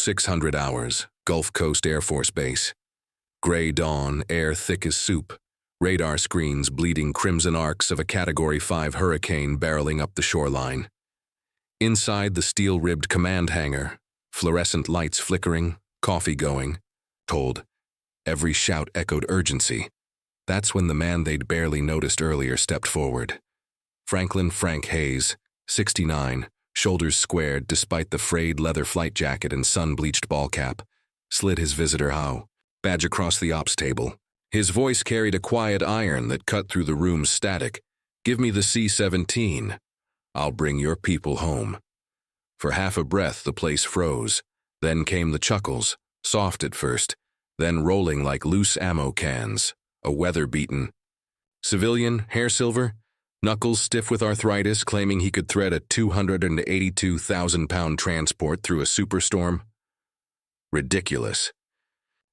600 hours, Gulf Coast Air Force Base. Gray dawn, air thick as soup. Radar screens bleeding crimson arcs of a Category 5 hurricane barreling up the shoreline. Inside the steel-ribbed command hangar, fluorescent lights flickering, coffee going. Cold. Every shout echoed urgency. That's when the man they'd barely noticed earlier stepped forward. Franklin Frank Hayes, 69, shoulders squared despite the frayed leather flight jacket and sun-bleached ball cap, slid his visitor how, badge across the ops table. His voice carried a quiet iron that cut through the room's static. "Give me the C-17. I'll bring your people home." For half a breath, the place froze. Then came the chuckles, soft at first, then rolling like loose ammo cans, a weather-beaten. Civilian, hair silver, knuckles stiff with arthritis, claiming he could thread a 282,000-pound transport through a superstorm. Ridiculous.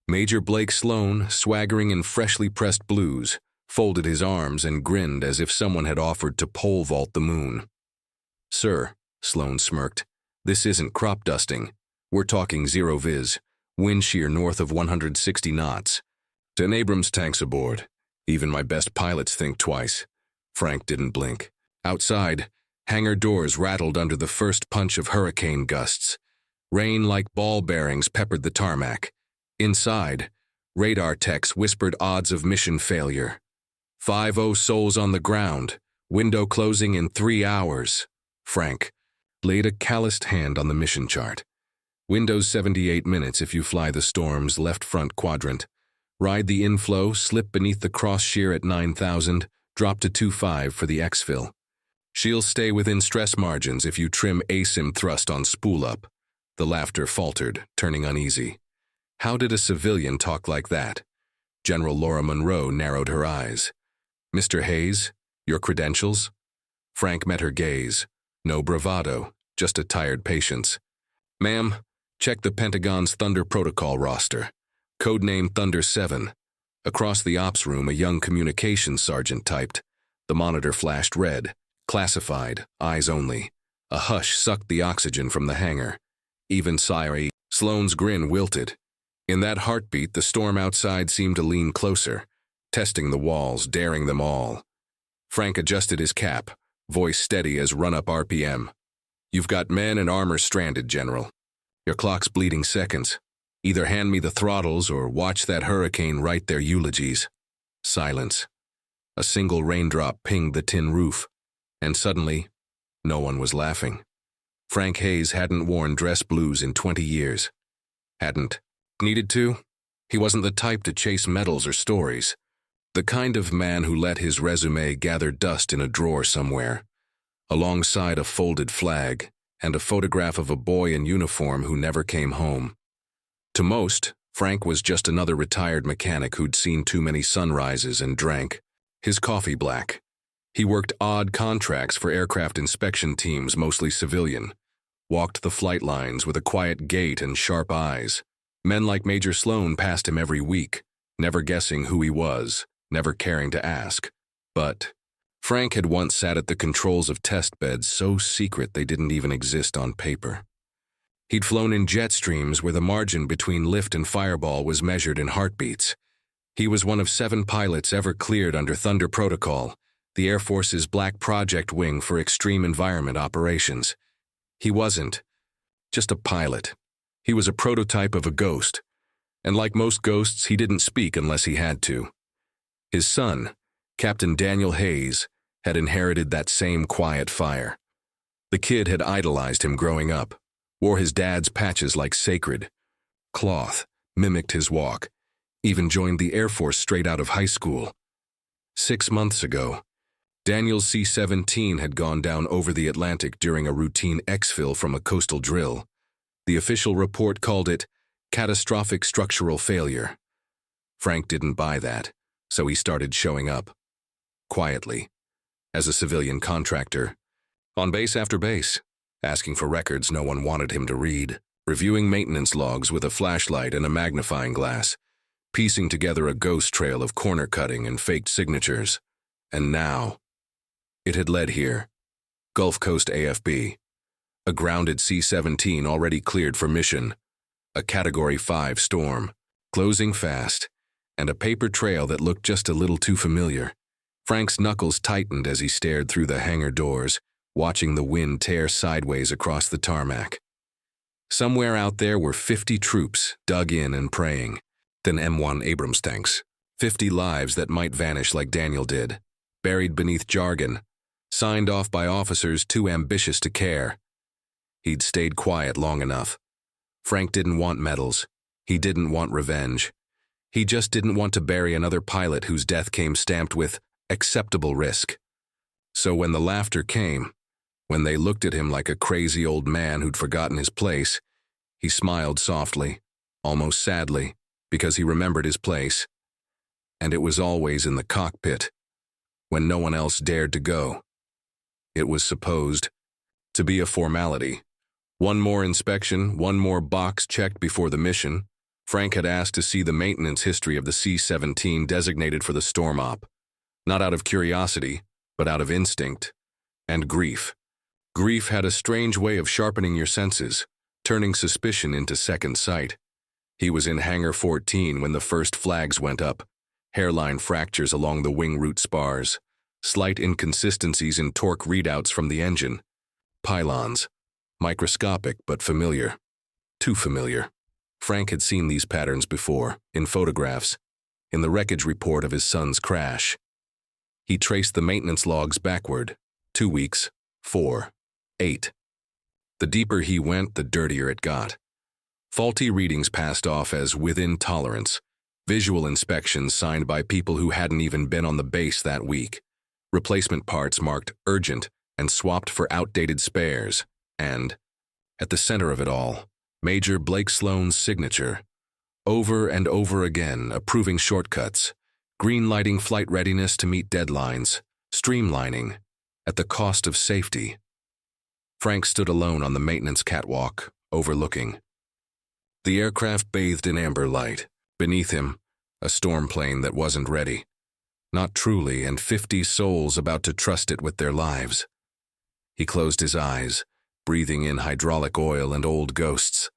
Major Blake Sloan, swaggering in freshly pressed blues, folded his arms and grinned as if someone had offered to pole vault the moon. "Sir," Sloan smirked, "this isn't crop dusting. We're talking zero viz, wind shear north of 160 knots. 10 Abrams tanks aboard. Even my best pilots think twice." Frank didn't blink. Outside, hangar doors rattled under the first punch of hurricane gusts. Rain like ball bearings peppered the tarmac. Inside, radar techs whispered odds of mission failure. 50 souls on the ground, window closing in 3 hours. Frank laid a calloused hand on the mission chart. Windows 78 minutes if you fly the storm's left front quadrant. Ride the inflow, slip beneath the cross shear at 9,000, drop to 2.5 for the exfil. She'll stay within stress margins if you trim ASIM thrust on spool up. The laughter faltered, turning uneasy. How did a civilian talk like that? General Laura Monroe narrowed her eyes. "Mr. Hayes, your credentials?" Frank met her gaze. No bravado, just a tired patience. "Ma'am, check the Pentagon's Thunder Protocol roster. Codename Thunder 7. Across the ops room, a young communications sergeant typed. The monitor flashed red. Classified, eyes only. A hush sucked the oxygen from the hangar. Even Siri. Sloan's grin wilted. In that heartbeat, the storm outside seemed to lean closer, testing the walls, daring them all. Frank adjusted his cap, voice steady as run-up RPM. "You've got men and armor stranded, General. Your clock's bleeding seconds. Either hand me the throttles or watch that hurricane write their eulogies." Silence. A single raindrop pinged the tin roof, and suddenly, no one was laughing. Frank Hayes hadn't worn dress blues in 20 years. Hadn't needed to. He wasn't the type to chase medals or stories. The kind of man who let his resume gather dust in a drawer somewhere, alongside a folded flag and a photograph of a boy in uniform who never came home. To most, Frank was just another retired mechanic who'd seen too many sunrises and drank his coffee black. He worked odd contracts for aircraft inspection teams, mostly civilian, walked the flight lines with a quiet gait and sharp eyes. Men like Major Sloan passed him every week, never guessing who he was, never caring to ask. But Frank had once sat at the controls of test beds so secret they didn't even exist on paper. He'd flown in jet streams where the margin between lift and fireball was measured in heartbeats. He was one of 7 pilots ever cleared under Thunder Protocol, the Air Force's Black Project wing for extreme environment operations. He wasn't just a pilot. He was a prototype of a ghost, and like most ghosts, he didn't speak unless he had to. His son, Captain Daniel Hayes, had inherited that same quiet fire. The kid had idolized him growing up, wore his dad's patches like sacred. Cloth mimicked his walk, even joined the Air Force straight out of high school. 6 months ago, Daniel's C-17 had gone down over the Atlantic during a routine exfil from a coastal drill. The official report called it catastrophic structural failure. Frank didn't buy that, so he started showing up. Quietly, as a civilian contractor, on base after base, asking for records no one wanted him to read, reviewing maintenance logs with a flashlight and a magnifying glass, piecing together a ghost trail of corner cutting and faked signatures. And now, it had led here. Gulf Coast AFB. A grounded C-17 already cleared for mission. A Category 5 storm, closing fast, and a paper trail that looked just a little too familiar. Frank's knuckles tightened as he stared through the hangar doors, watching the wind tear sideways across the tarmac. Somewhere out there were 50 troops, dug in and praying. Then M1 Abrams tanks. 50 lives that might vanish like Daniel did, buried beneath jargon, signed off by officers too ambitious to care. He'd stayed quiet long enough. Frank didn't want medals. He didn't want revenge. He just didn't want to bury another pilot whose death came stamped with acceptable risk. So when the laughter came, when they looked at him like a crazy old man who'd forgotten his place, he smiled softly, almost sadly, because he remembered his place. And it was always in the cockpit, when no one else dared to go. It was supposed to be a formality. One more inspection, one more box checked before the mission. Frank had asked to see the maintenance history of the C-17 designated for the storm op. Not out of curiosity, but out of instinct. And grief. Grief had a strange way of sharpening your senses, turning suspicion into second sight. He was in Hangar 14 when the first flags went up. Hairline fractures along the wing root spars. Slight inconsistencies in torque readouts from the engine. Pylons. Microscopic but familiar. Too familiar. Frank had seen these patterns before, in photographs, in the wreckage report of his son's crash. He traced the maintenance logs backward. 2 weeks, 4, 8. The deeper he went, the dirtier it got. Faulty readings passed off as within tolerance. Visual inspections signed by people who hadn't even been on the base that week. Replacement parts marked urgent and swapped for outdated spares. And, at the center of it all, Major Blake Sloan's signature. Over and over again, approving shortcuts, green-lighting flight readiness to meet deadlines, streamlining, at the cost of safety. Frank stood alone on the maintenance catwalk, overlooking. The aircraft bathed in amber light. Beneath him, a storm plane that wasn't ready. Not truly, and 50 souls about to trust it with their lives. He closed his eyes, breathing in hydraulic oil and old ghosts.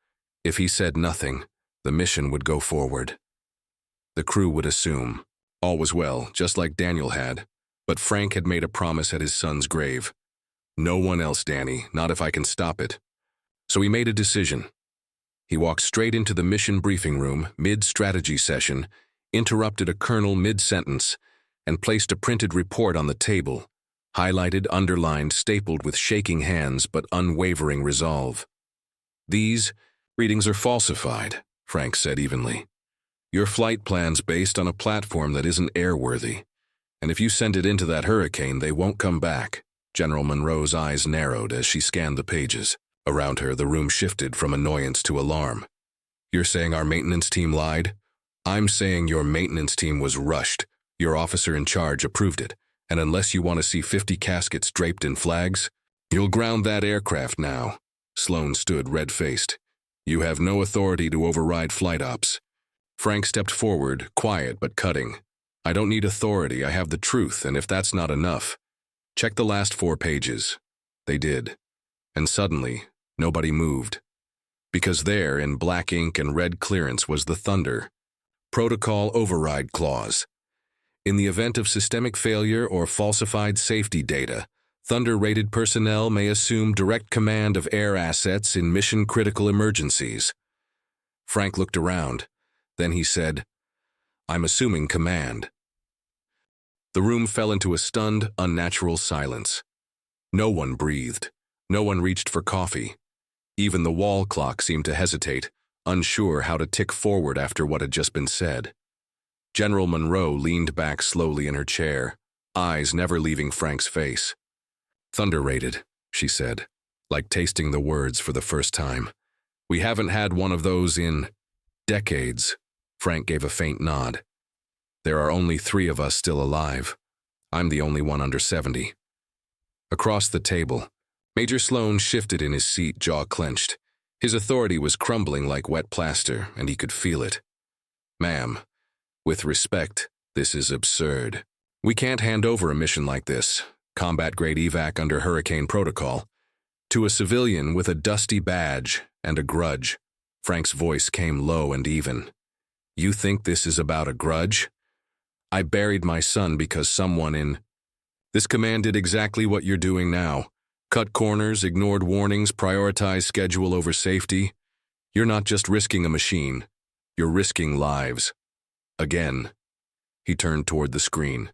If he said nothing, the mission would go forward. The crew would assume. All was well, just like Daniel had. But Frank had made a promise at his son's grave. No one else, Danny, not if I can stop it. So he made a decision. He walked straight into the mission briefing room, mid-strategy session, interrupted a colonel mid-sentence, and placed a printed report on the table, highlighted, underlined, stapled with shaking hands but unwavering resolve. These readings are falsified, Frank said evenly. Your flight plan's based on a platform that isn't airworthy, and if you send it into that hurricane, they won't come back. General Monroe's eyes narrowed as she scanned the pages. Around her, the room shifted from annoyance to alarm. You're saying our maintenance team lied? I'm saying your maintenance team was rushed. Your officer in charge approved it. And unless you want to see 50 caskets draped in flags, you'll ground that aircraft now. Sloan stood red-faced. You have no authority to override flight ops. Frank stepped forward, quiet but cutting. I don't need authority, I have the truth, and if that's not enough, check the last 4 pages. They did. And suddenly, nobody moved. Because there, in black ink and red clearance, was the Thunder Protocol Override Clause. In the event of systemic failure or falsified safety data, Thunder-rated personnel may assume direct command of air assets in mission-critical emergencies. Frank looked around. Then he said, I'm assuming command. The room fell into a stunned, unnatural silence. No one breathed. No one reached for coffee. Even the wall clock seemed to hesitate, unsure how to tick forward after what had just been said. General Monroe leaned back slowly in her chair, eyes never leaving Frank's face. Thunder-rated, she said, like tasting the words for the first time. We haven't had one of those in decades. Frank gave a faint nod. There are only 3 of us still alive. I'm the only one under 70. Across the table, Major Sloan shifted in his seat, jaw clenched. His authority was crumbling like wet plaster, and he could feel it. Ma'am, with respect, this is absurd. We can't hand over a mission like this, combat-grade evac under hurricane protocol, to a civilian with a dusty badge and a grudge. Frank's voice came low and even. You think this is about a grudge? I buried my son because someone in this command did exactly what you're doing now. Cut corners, ignored warnings, prioritized schedule over safety. You're not just risking a machine. You're risking lives. Again. He turned toward the screen.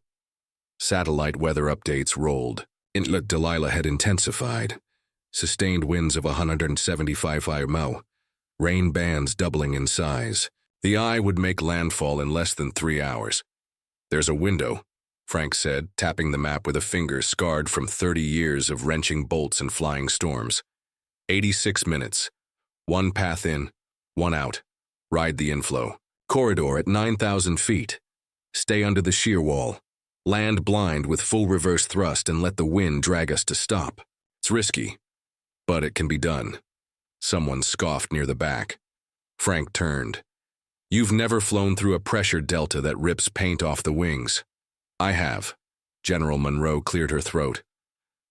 Satellite weather updates rolled. Inlet Delilah had intensified. Sustained winds of 175 mi. Rain bands doubling in size. The eye would make landfall in less than 3 hours. There's a window, Frank said, tapping the map with a finger scarred from 30 years of wrenching bolts and flying storms. 86 minutes. One path in, one out. Ride the inflow. Corridor at 9,000 feet. Stay under the shear wall. Land blind with full reverse thrust and let the wind drag us to stop. It's risky, but it can be done. Someone scoffed near the back. Frank turned. You've never flown through a pressure delta that rips paint off the wings. I have. General Monroe cleared her throat.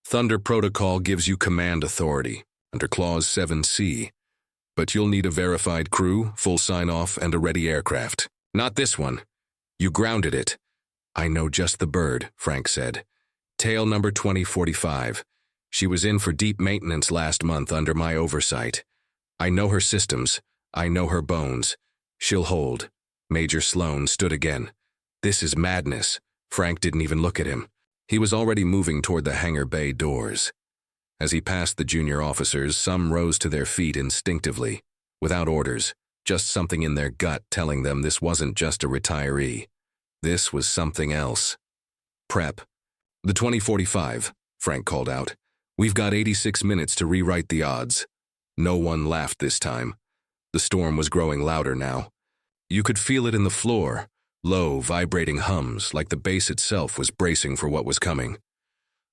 Thunder Protocol gives you command authority, under Clause 7C. But you'll need a verified crew, full sign-off, and a ready aircraft. Not this one. You grounded it. I know just the bird, Frank said. Tail number 2045. She was in for deep maintenance last month under my oversight. I know her systems. I know her bones. She'll hold. Major Sloan stood again. This is madness. Frank didn't even look at him. He was already moving toward the hangar bay doors. As he passed the junior officers, some rose to their feet instinctively, without orders, just something in their gut telling them this wasn't just a retiree. This was something else. Prep. The 2045, Frank called out. We've got 86 minutes to rewrite the odds. No one laughed this time. The storm was growing louder now. You could feel it in the floor, low, vibrating hums like the base itself was bracing for what was coming.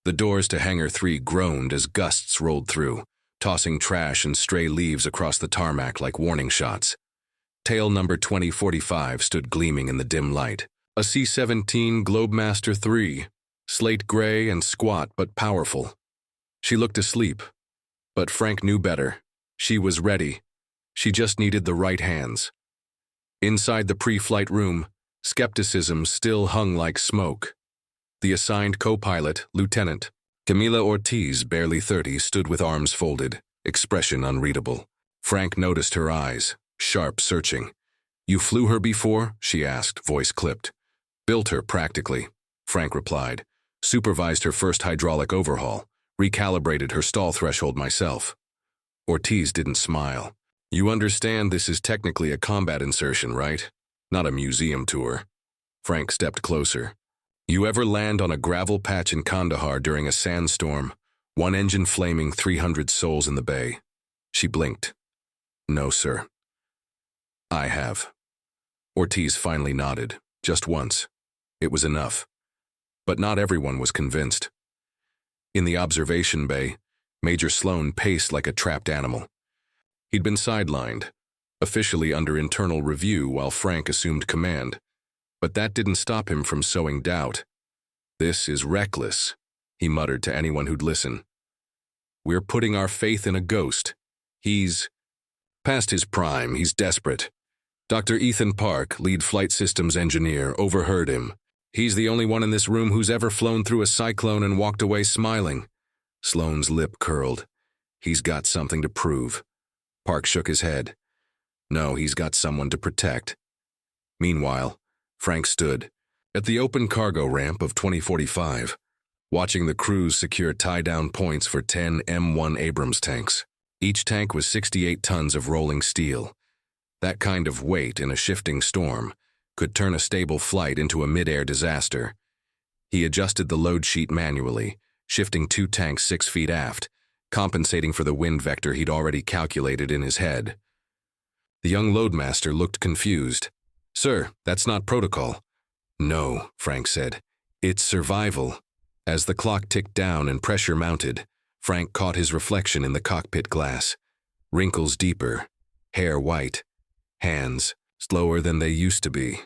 The doors to Hangar 3 groaned as gusts rolled through, tossing trash and stray leaves across the tarmac like warning shots. Tail number 2045 stood gleaming in the dim light. A C-17 Globemaster III, slate gray and squat but powerful. She looked asleep, but Frank knew better. She was ready. She just needed the right hands. Inside the pre-flight room, skepticism still hung like smoke. The assigned co-pilot, Lieutenant Camila Ortiz, barely 30, stood with arms folded, expression unreadable. Frank noticed her eyes, sharp, searching. You flew her before? She asked, voice clipped. Built her, practically, Frank replied. Supervised her first hydraulic overhaul. Recalibrated her stall threshold myself. Ortiz didn't smile. You understand this is technically a combat insertion, right? Not a museum tour. Frank stepped closer. You ever land on a gravel patch in Kandahar during a sandstorm, one engine flaming, 300 souls in the bay? She blinked. No, sir. I have. Ortiz finally nodded, just once. It was enough. But not everyone was convinced. In the observation bay, Major Sloan paced like a trapped animal. He'd been sidelined, officially under internal review while Frank assumed command. But that didn't stop him from sowing doubt. This is reckless, he muttered to anyone who'd listen. We're putting our faith in a ghost. He's past his prime, he's desperate. Dr. Ethan Park, lead flight systems engineer, overheard him. He's the only one in this room who's ever flown through a cyclone and walked away smiling. Sloan's lip curled. He's got something to prove. Park shook his head. No, he's got someone to protect. Meanwhile, Frank stood at the open cargo ramp of 2045, watching the crews secure tie-down points for 10 M1 Abrams tanks. Each tank was 68 tons of rolling steel. That kind of weight in a shifting storm could turn a stable flight into a mid-air disaster. He adjusted the load sheet manually, shifting 2 tanks 6 feet aft, compensating for the wind vector he'd already calculated in his head. The young loadmaster looked confused. Sir, that's not protocol. No, Frank said. It's survival. As the clock ticked down and pressure mounted, Frank caught his reflection in the cockpit glass. Wrinkles deeper, hair white, hands slower than they used to be.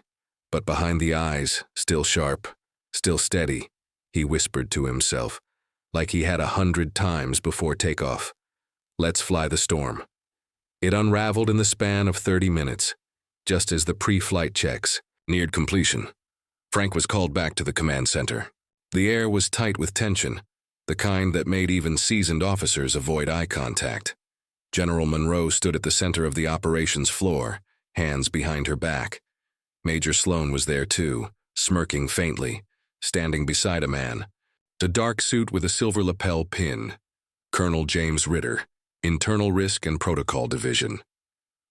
But behind the eyes, still sharp, still steady, he whispered to himself, like he had 100 times before takeoff. Let's fly the storm. It unraveled in the span of 30 minutes, just as the pre-flight checks neared completion. Frank was called back to the command center. The air was tight with tension, the kind that made even seasoned officers avoid eye contact. General Monroe stood at the center of the operations floor, hands behind her back. Major Sloan was there too, smirking faintly, standing beside a man. A dark suit with a silver lapel pin. Colonel James Ritter, Internal Risk and Protocol Division.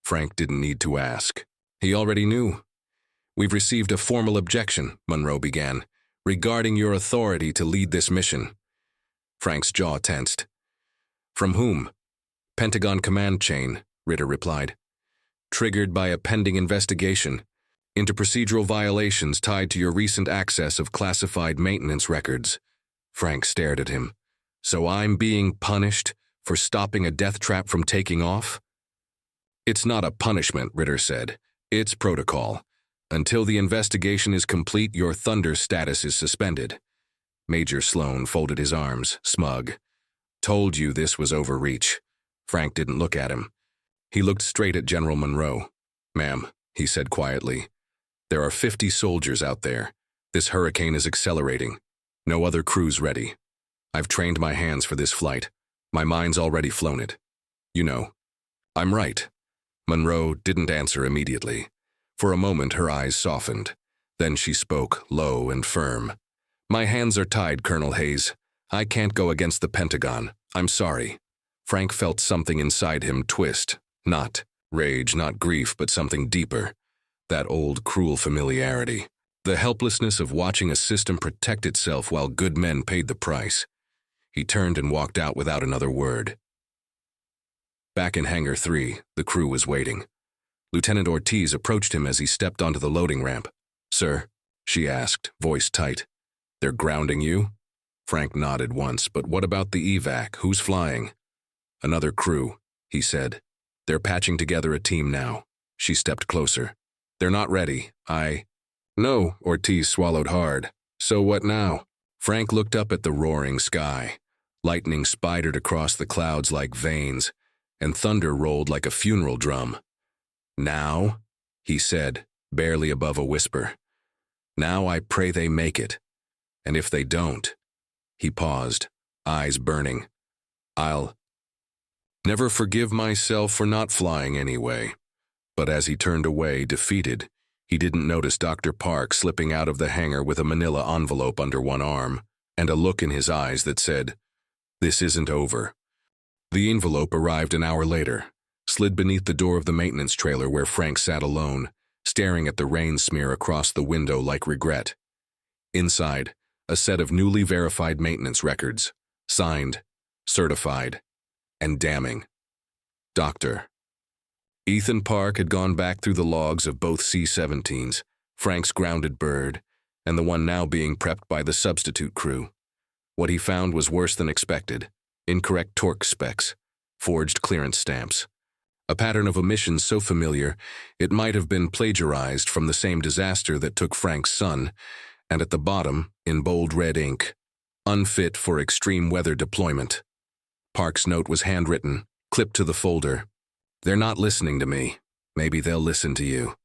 Frank didn't need to ask. He already knew. "We've received a formal objection," Monroe began, "regarding your authority to lead this mission." Frank's jaw tensed. "From whom?" "Pentagon command chain," Ritter replied. "Triggered by a pending investigation into procedural violations tied to your recent access of classified maintenance records." Frank stared at him. "So I'm being punished for stopping a death trap from taking off?" "It's not a punishment," Ritter said. "It's protocol. Until the investigation is complete, your Thunder status is suspended." Major Sloan folded his arms, smug. "Told you this was overreach." Frank didn't look at him. He looked straight at General Monroe. "Ma'am," he said quietly, "there are 50 soldiers out there. This hurricane is accelerating. No other crew's ready. I've trained my hands for this flight. My mind's already flown it. You know." "I'm right." Monroe didn't answer immediately. For a moment her eyes softened. Then she spoke, low and firm. "My hands are tied, Colonel Hayes. I can't go against the Pentagon. I'm sorry." Frank felt something inside him twist. Not rage, not grief, but something deeper. That old, cruel familiarity. The helplessness of watching a system protect itself while good men paid the price. He turned and walked out without another word. Back in Hangar 3, the crew was waiting. Lieutenant Ortiz approached him as he stepped onto the loading ramp. "Sir?" she asked, voice tight. "They're grounding you?" Frank nodded once. "But what about the evac? Who's flying?" "Another crew," he said. "They're patching together a team now." She stepped closer. "They're not ready. No," Ortiz swallowed hard. "So what now?" Frank looked up at the roaring sky. Lightning spidered across the clouds like veins, and thunder rolled like a funeral drum. "Now," he said, barely above a whisper. "Now I pray they make it. And if they don't—" He paused, eyes burning. "I'll never forgive myself for not flying anyway." But as he turned away, defeated, he didn't notice Dr. Park slipping out of the hangar with a manila envelope under one arm and a look in his eyes that said, "This isn't over." The envelope arrived an hour later, slid beneath the door of the maintenance trailer where Frank sat alone, staring at the rain smear across the window like regret. Inside, a set of newly verified maintenance records, signed, certified, and damning. Dr. Ethan Park had gone back through the logs of both C-17s, Frank's grounded bird, and the one now being prepped by the substitute crew. What he found was worse than expected: incorrect torque specs, forged clearance stamps. A pattern of omissions so familiar it might have been plagiarized from the same disaster that took Frank's son, and at the bottom, in bold red ink, "Unfit for extreme weather deployment." Park's note was handwritten, clipped to the folder. "They're not listening to me. Maybe they'll listen to you."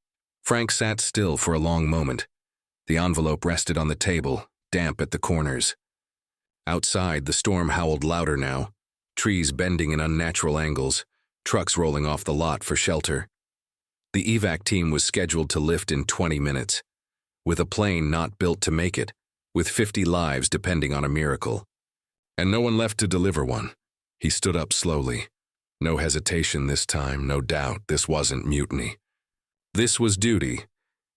Frank sat still for a long moment. The envelope rested on the table, damp at the corners. Outside, the storm howled louder now, trees bending in unnatural angles, trucks rolling off the lot for shelter. The evac team was scheduled to lift in 20 minutes, with a plane not built to make it, with 50 lives depending on a miracle. And no one left to deliver one. He stood up slowly. No hesitation this time, no doubt. This wasn't mutiny. This was duty.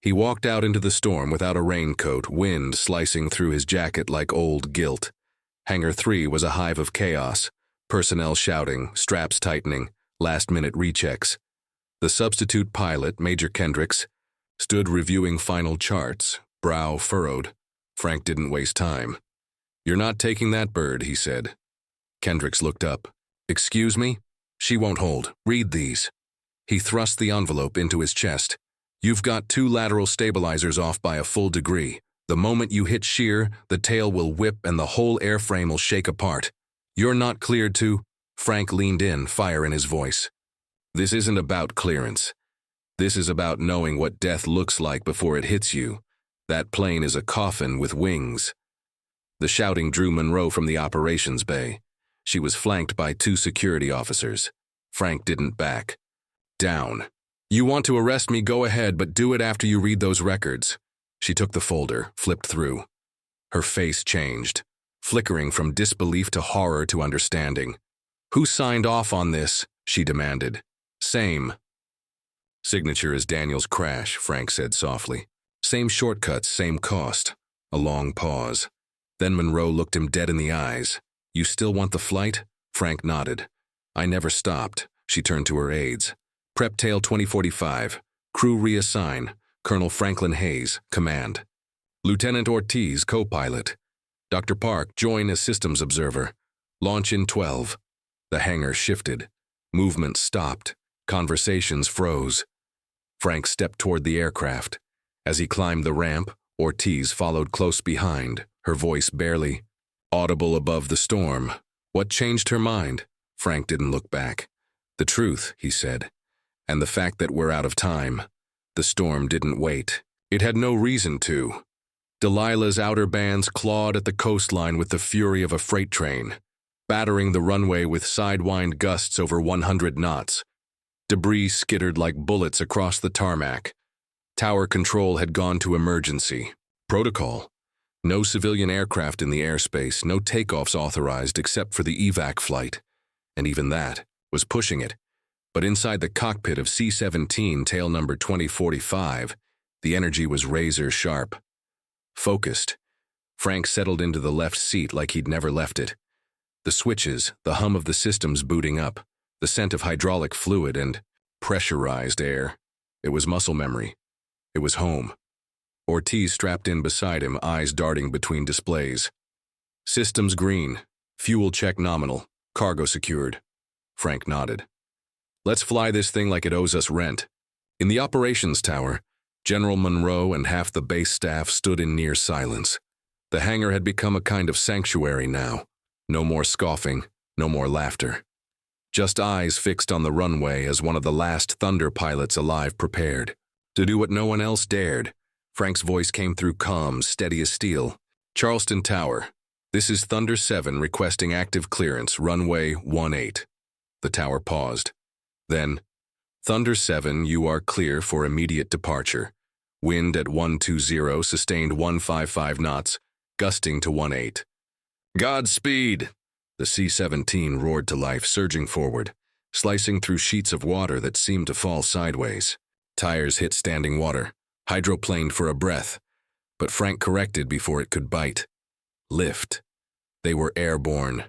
He walked out into the storm without a raincoat, wind slicing through his jacket like old guilt. Hangar 3 was a hive of chaos, personnel shouting, straps tightening, last-minute rechecks. The substitute pilot, Major Kendricks, stood reviewing final charts, brow furrowed. Frank didn't waste time. "You're not taking that bird," he said. Kendricks looked up. "Excuse me? She won't hold. Read these." He thrust the envelope into his chest. "You've got 2 lateral stabilizers off by a full degree. The moment you hit shear, the tail will whip and the whole airframe will shake apart. You're not cleared to—" Frank leaned in, fire in his voice. This isn't about clearance. This is about knowing what death looks like before it hits you. That plane is a coffin with wings. The shouting drew Monroe from the operations bay. She was flanked by 2 security officers. Frank didn't back. Down. You want to arrest me, go ahead, but do it after you read those records. She took the folder, flipped through. Her face changed, flickering from disbelief to horror to understanding. Who signed off on this? She demanded. Same. Signature is Daniel's crash, Frank said softly. Same shortcuts, same cost. A long pause. Then Monroe looked him dead in the eyes. You still want the flight? Frank nodded. I never stopped. She turned to her aides. Prep Tail 2045. Crew reassign. Colonel Franklin Hayes, command. Lieutenant Ortiz, co-pilot. Dr. Park, join as systems observer. Launch in 12. The hangar shifted. Movement stopped. Conversations froze. Frank stepped toward the aircraft. As he climbed the ramp, Ortiz followed close behind, her voice barely audible above the storm. What changed her mind? Frank didn't look back. The truth, he said, and the fact that we're out of time. The storm didn't wait. It had no reason to. Delilah's outer bands clawed at the coastline with the fury of a freight train, battering the runway with sidewind gusts over 100 knots. Debris skittered like bullets across the tarmac. Tower control had gone to emergency. Protocol. No civilian aircraft in the airspace, no takeoffs authorized except for the evac flight. And even that was pushing it. But inside the cockpit of C-17 tail number 2045, the energy was razor sharp. Focused. Frank settled into the left seat like he'd never left it. The switches, the hum of the systems booting up, the scent of hydraulic fluid and pressurized air. It was muscle memory. It was home. Ortiz strapped in beside him, eyes darting between displays. Systems green. Fuel check nominal. Cargo secured. Frank nodded. Let's fly this thing like it owes us rent. In the operations tower, General Monroe and half the base staff stood in near silence. The hangar had become a kind of sanctuary now. No more scoffing, no more laughter. Just eyes fixed on the runway as one of the last Thunder pilots alive prepared to do what no one else dared. Frank's voice came through calm, steady as steel. Charleston Tower. This is Thunder 7 requesting active clearance, runway 18. The tower paused. Then, Thunder 7, you are clear for immediate departure. Wind at 120, sustained 155 knots, gusting to 18. Godspeed! The C-17 roared to life, surging forward, slicing through sheets of water that seemed to fall sideways. Tires hit standing water, hydroplaned for a breath, but Frank corrected before it could bite. Lift. They were airborne.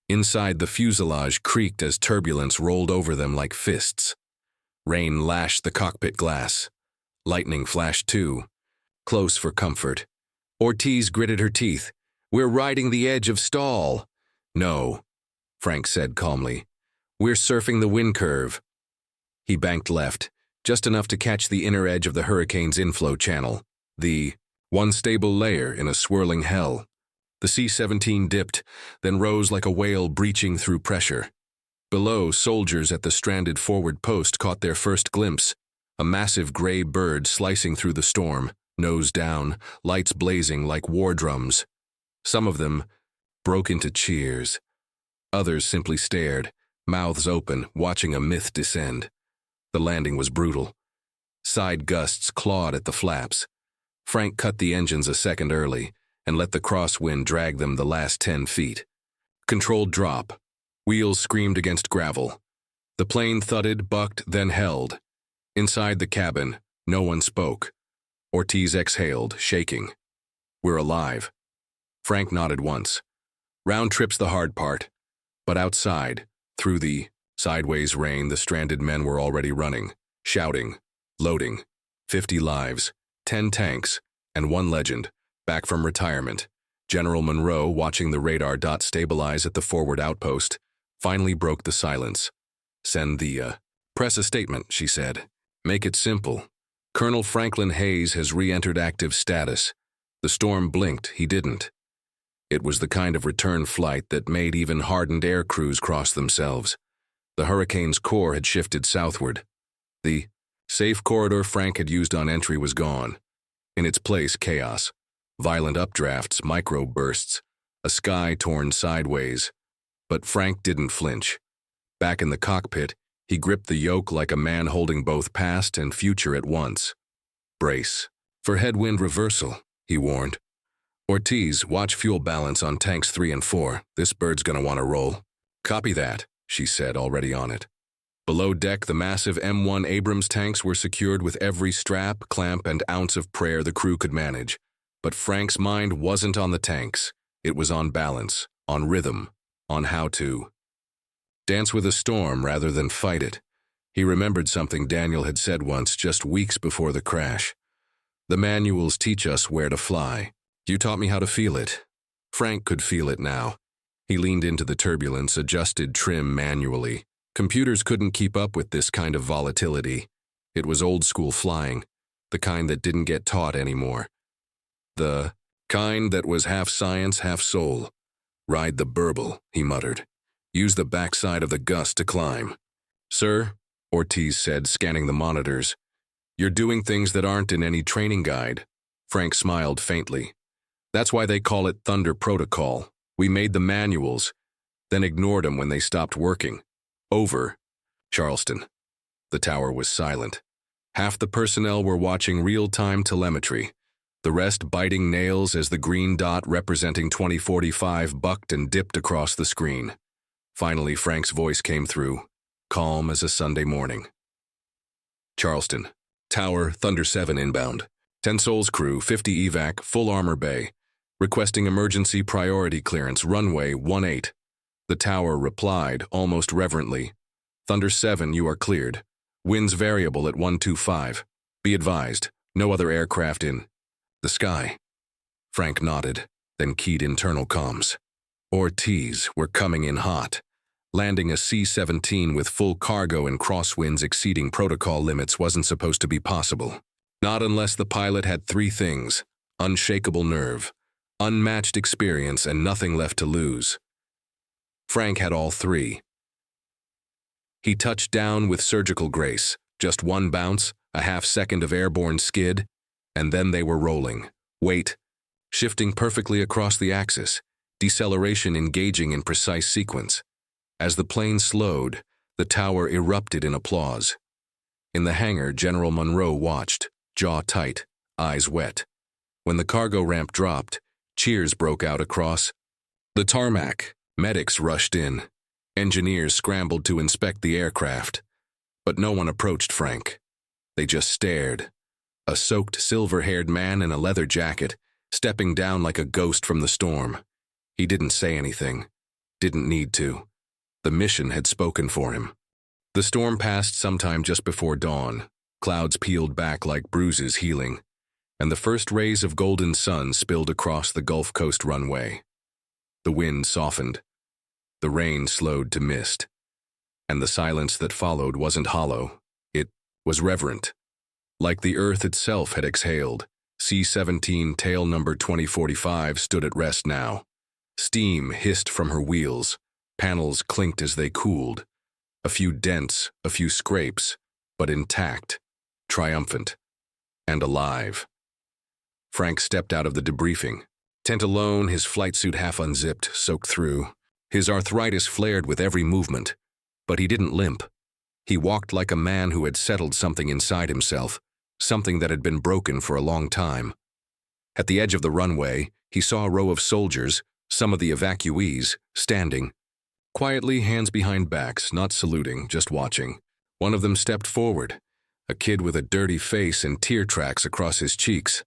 Inside, the fuselage creaked as turbulence rolled over them like fists. Rain lashed the cockpit glass. Lightning flashed too, close for comfort. Ortiz gritted her teeth. We're riding the edge of stall. No, Frank said calmly. We're surfing the wind curve. He banked left, just enough to catch the inner edge of the hurricane's inflow channel, the one stable layer in a swirling hell. The C-17 dipped, then rose like a whale breaching through pressure. Below, soldiers at the stranded forward post caught their first glimpse, a massive gray bird slicing through the storm, nose down, lights blazing like war drums. Some of them broke into cheers. Others simply stared, mouths open, watching a myth descend. The landing was brutal. Side gusts clawed at the flaps. Frank cut the engines a second early and let the crosswind drag them the last 10 feet. Controlled drop. Wheels screamed against gravel. The plane thudded, bucked, then held. Inside the cabin, no one spoke. Ortiz exhaled, shaking. We're alive. Frank nodded once. Round trip's the hard part. But outside, through the sideways rain, the stranded men were already running, shouting, loading. 50 lives, 10 tanks, and 1 legend, back from retirement. General Monroe, watching the radar dot stabilize at the forward outpost, finally broke the silence. Send the, press a statement, she said. Make it simple. Colonel Franklin Hayes has re-entered active status. The storm blinked, he didn't. It was the kind of return flight that made even hardened air crews cross themselves. The hurricane's core had shifted southward. The safe corridor Frank had used on entry was gone. In its place, chaos. Violent updrafts, microbursts, a sky torn sideways. But Frank didn't flinch. Back in the cockpit, he gripped the yoke like a man holding both past and future at once. Brace for headwind reversal, he warned. Ortiz, watch fuel balance on tanks 3 and 4. This bird's gonna want to roll. Copy that, she said, already on it. Below deck, the massive M1 Abrams tanks were secured with every strap, clamp, and ounce of prayer the crew could manage. But Frank's mind wasn't on the tanks. It was on balance, on rhythm, on how to dance with a storm rather than fight it. He remembered something Daniel had said once, just weeks before the crash. The manuals teach us where to fly. You taught me how to feel it. Frank could feel it now. He leaned into the turbulence, adjusted trim manually. Computers couldn't keep up with this kind of volatility. It was old-school flying, the kind that didn't get taught anymore. The kind that was half science, half soul. Ride the burble, he muttered. Use the backside of the gust to climb. Sir, Ortiz said, scanning the monitors. You're doing things that aren't in any training guide. Frank smiled faintly. That's why they call it Thunder Protocol. We made the manuals, then ignored them when they stopped working. Over. Charleston. The tower was silent. Half the personnel were watching real-time telemetry, the rest biting nails as the green dot representing 2045 bucked and dipped across the screen. Finally, Frank's voice came through, calm as a Sunday morning. Charleston. Tower, Thunder 7 inbound. 10 Souls crew, 50 evac, full armor bay. Requesting emergency priority clearance, runway 18. The tower replied, almost reverently. Thunder 7, you are cleared. Winds variable at 125. Be advised, no other aircraft in the sky. Frank nodded, then keyed internal comms. Ortiz were coming in hot. Landing a C-17 with full cargo and crosswinds exceeding protocol limits wasn't supposed to be possible. Not unless the pilot had 3 things: unshakable nerve, unmatched experience, and nothing left to lose. Frank had all 3. He touched down with surgical grace, just 1 bounce, a half-second of airborne skid, and then they were rolling. Weight, shifting perfectly across the axis, deceleration engaging in precise sequence. As the plane slowed, the tower erupted in applause. In the hangar, General Monroe watched, jaw tight, eyes wet. When the cargo ramp dropped, cheers broke out across the tarmac. Medics rushed in. Engineers scrambled to inspect the aircraft. But no one approached Frank. They just stared. A soaked, silver-haired man in a leather jacket, stepping down like a ghost from the storm. He didn't say anything. Didn't need to. The mission had spoken for him. The storm passed sometime just before dawn. Clouds peeled back like bruises healing, and the first rays of golden sun spilled across the Gulf Coast runway. The wind softened. The rain slowed to mist. And the silence that followed wasn't hollow. It was reverent. Like the earth itself had exhaled, C-17 tail number 2045 stood at rest now. Steam hissed from her wheels. Panels clinked as they cooled. A few dents, a few scrapes, but intact, triumphant, and alive. Frank stepped out of the debriefing. Tent alone, his flight suit half unzipped, soaked through. His arthritis flared with every movement, but he didn't limp. He walked like a man who had settled something inside himself, something that had been broken for a long time. At the edge of the runway, he saw a row of soldiers, some of the evacuees, standing. Quietly, hands behind backs, not saluting, just watching. One of them stepped forward, a kid with a dirty face and tear tracks across his cheeks.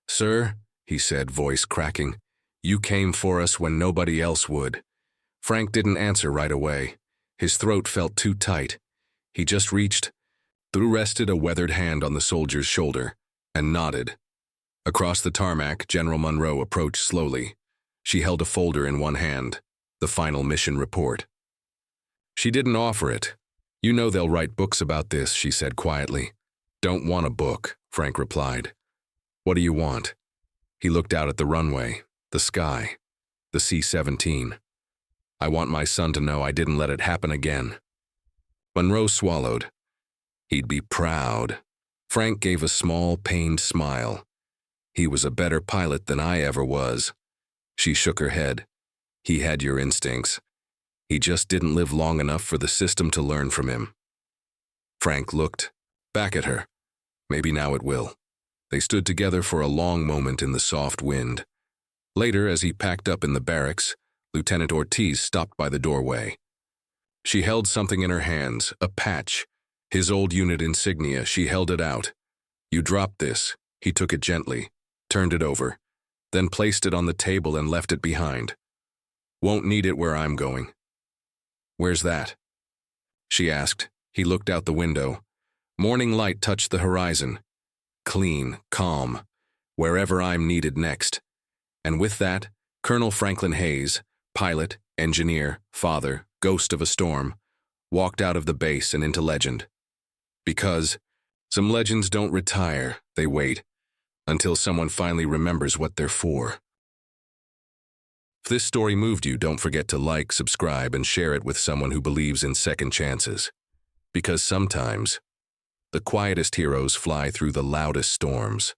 "Sir," he said, voice cracking, "you came for us when nobody else would." Frank didn't answer right away. His throat felt too tight. He just reached, rested a weathered hand on the soldier's shoulder, and nodded. Across the tarmac, General Monroe approached slowly. She held a folder in one hand, the final mission report. She didn't offer it. "You know they'll write books about this," she said quietly. "Don't want a book," Frank replied. "What do you want?" He looked out at the runway, the sky, the C-17. "I want my son to know I didn't let it happen again." Monroe swallowed. He'd be proud. Frank gave a small, pained smile. He was a better pilot than I ever was. She shook her head. He had your instincts. He just didn't live long enough for the system to learn from him. Frank looked back at her. Maybe now it will. They stood together for a long moment in the soft wind. Later, as he packed up in the barracks, Lieutenant Ortiz stopped by the doorway. She held something in her hands, a patch. His old unit insignia. She held it out. You dropped this. He took it gently, turned it over, then placed it on the table and left it behind. Won't need it where I'm going. Where's that? She asked. He looked out the window. Morning light touched the horizon. Clean, calm, wherever I'm needed next. And with that, Colonel Franklin Hayes, pilot, engineer, father, ghost of a storm, walked out of the base and into legend. Because some legends don't retire, they wait, until someone finally remembers what they're for. If this story moved you, don't forget to like, subscribe, and share it with someone who believes in second chances. Because sometimes, the quietest heroes fly through the loudest storms.